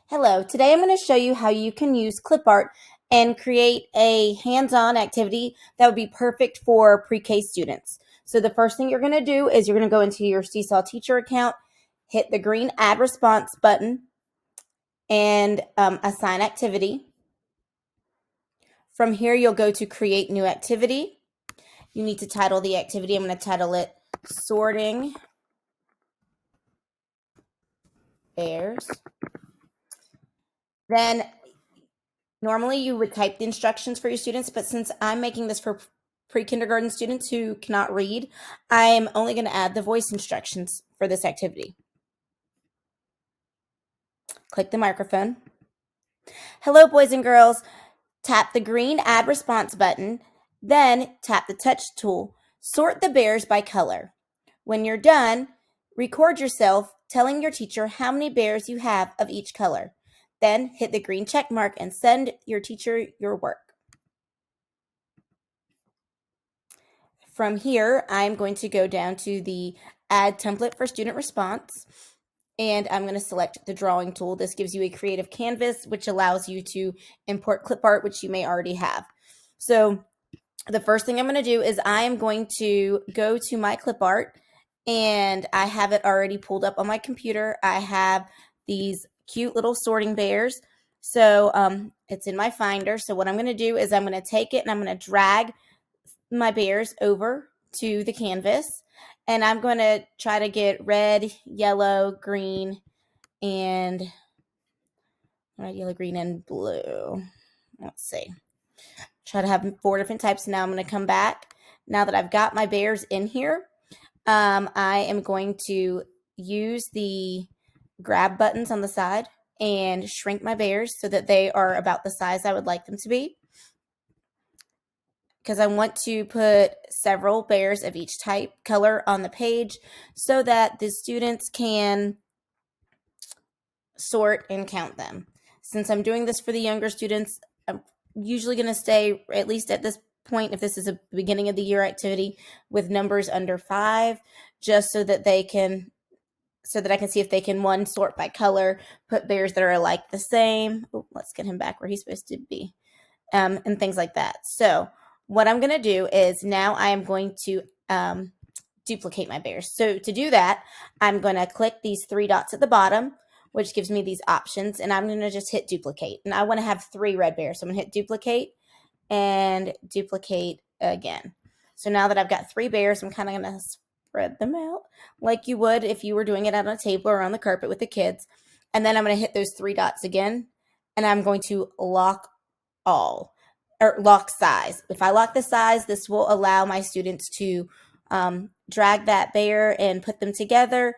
Hello, today I'm going to show you how you can use clip art and create a hands-on activity that would be perfect for pre-K students. So the first thing you're going to do is you're going to go into your SeeSaw teacher account, hit the green add response button, and assign activity. From here, you'll go to create new activity. You need to title the activity. I'm going to title it sorting bears. Then normally you would type the instructions for your students, but since I'm making this for pre-kindergarten students who cannot read, I'm only going to add the voice instructions for this activity. Click the microphone. Hello, boys and girls. Tap the green add response button, then tap the touch tool. Sort the bears by color. When you're done, record yourself telling your teacher how many bears you have of each color. Then hit the green check mark and send your teacher your work. From here, I'm going to go down to the Add Template for Student Response, and I'm going to select the drawing tool. This gives you a creative canvas, which allows you to import clip art, which you may already have. So the first thing I'm going to do is I am going to go to my clip art, and I have it already pulled up on my computer. I have these cute little sorting bears. So it's in my Finder. So what I'm going to do is I'm going to take it and I'm going to drag my bears over to the canvas, and I'm going to try to get red, yellow, green, and blue. Let's see. Try to have 4 different types. Now I'm going to come back. Now that I've got my bears in here, I am going to use the grab buttons on the side and shrink my bears so that they are about the size I would like them to be, because I want to put several bears of each color on the page so that the students can sort and count them. Since I'm doing this for the younger students, I'm usually going to stay, at least at this point, if this is a beginning of the year activity, with numbers under 5, just so that I can see if they can, one, sort by color, put bears that are like the same. Oh, let's get him back where he's supposed to be, and things like that. So what I'm going to do is now I am going to duplicate my bears. So to do that, I'm going to click these 3 dots at the bottom, which gives me these options, and I'm going to just hit duplicate. And I want to have 3 red bears. So I'm going to hit duplicate and duplicate again. So now that I've got 3 bears, I'm kind of going to spread them out like you would if you were doing it on a table or on the carpet with the kids. And then I'm going to hit those 3 dots again, and I'm going to lock all, or lock size. If I lock the size, this will allow my students to drag that bear and put them together,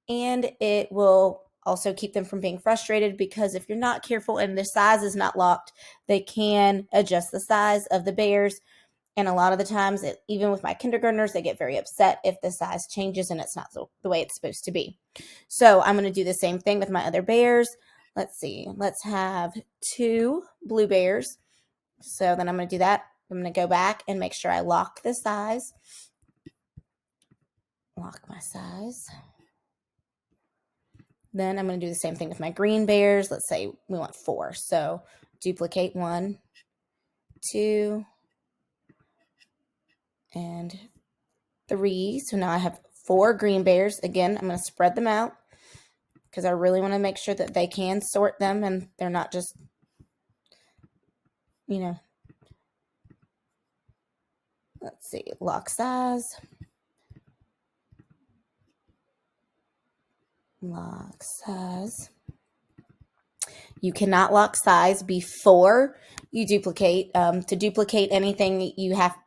and it will also keep them from being frustrated, because if you're not careful and the size is not locked, they can adjust the size of the bears. And a lot of the times, even with my kindergartners, they get very upset if the size changes and it's not the way it's supposed to be. So I'm going to do the same thing with my other bears. Let's see. Let's have 2 blue bears. So then I'm going to do that. I'm going to go back and make sure I lock the size. Lock my size. Then I'm going to do the same thing with my green bears. Let's say we want 4. So duplicate 1, 2, and 3. So now I have 4 green bears. Again, I'm going to spread them out because I really want to make sure that they can sort them and they're not just, let's see, lock size. Lock size. You cannot lock size before you duplicate. To duplicate anything,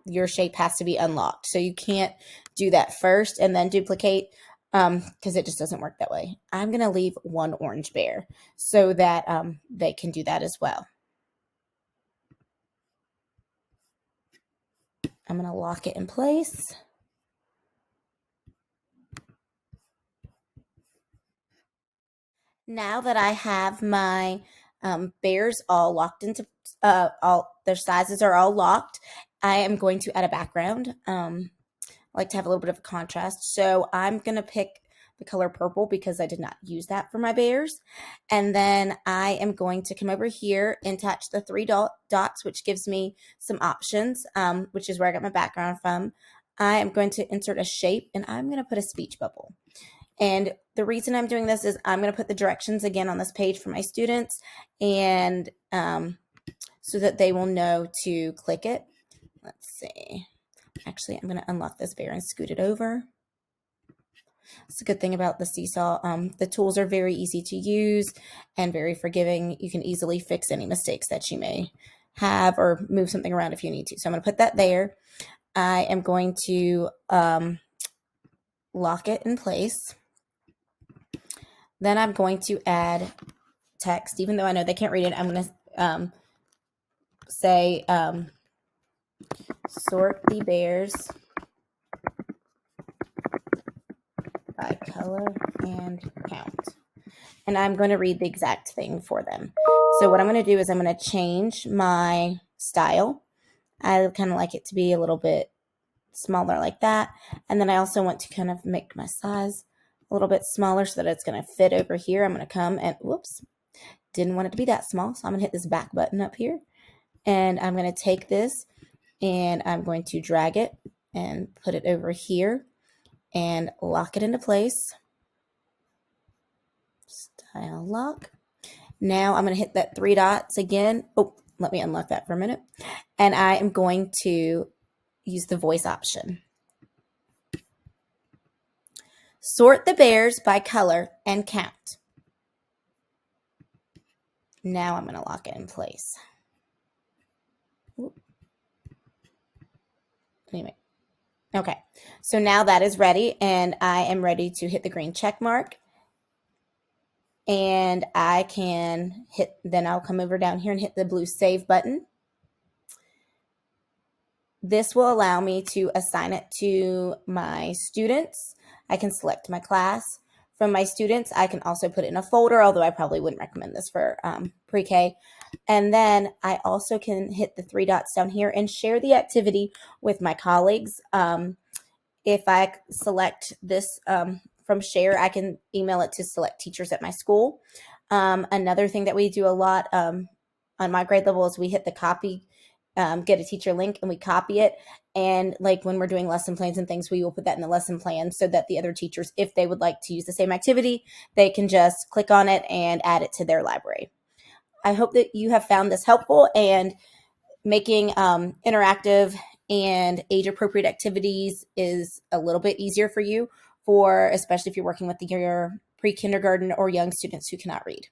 your shape has to be unlocked. So you can't do that first and then duplicate, because it just doesn't work that way. I'm going to leave 1 orange bear so that they can do that as well. I'm going to lock it in place. Now that I have my bears all locked into, all their sizes are all locked, I am going to add a background. I like to have a little bit of a contrast. So I'm going to pick the color purple because I did not use that for my bears. And then I am going to come over here and attach the three dots, which gives me some options, which is where I got my background from. I am going to insert a shape, and I'm going to put a speech bubble. And the reason I'm doing this is I'm going to put the directions again on this page for my students, and so that they will know to click it. Let's see. Actually, I'm going to unlock this bear and scoot it over. It's a good thing about the SeeSaw. The tools are very easy to use and very forgiving. You can easily fix any mistakes that you may have or move something around if you need to. So I'm going to put that there. I am going to lock it in place. Then I'm going to add text. Even though I know they can't read it, I'm going to say sort the bears by color and count. And I'm going to read the exact thing for them. So what I'm going to do is I'm going to change my style. I kind of like it to be a little bit smaller like that. And then I also want to kind of make my size a little bit smaller so that it's going to fit over here. I'm going to come and, whoops, didn't want it to be that small. So I'm going to hit this back button up here. And I'm going to take this and I'm going to drag it and put it over here and lock it into place. Style lock. Now I'm going to hit that three dots again. Oh, let me unlock that for a minute. And I am going to use the voice option. Sort the bears by color and count. Now I'm going to lock it in place. Anyway. Okay, so now that is ready, and I am ready to hit the green check mark. And I can hit, then I'll come over down here and hit the blue save button. This will allow me to assign it to my students. I can select my class. From my students, I can also put it in a folder, although I probably wouldn't recommend this for pre-K. And then I also can hit the three dots down here and share the activity with my colleagues. If I select this from share, I can email it to select teachers at my school. Another thing that we do a lot on my grade level is we hit the copy, get a teacher link, and we copy it. And like when we're doing lesson plans and things, we will put that in the lesson plan so that the other teachers, if they would like to use the same activity, they can just click on it and add it to their library. I hope that you have found this helpful, and making interactive and age-appropriate activities is a little bit easier for you, especially if you're working with your pre-kindergarten or young students who cannot read.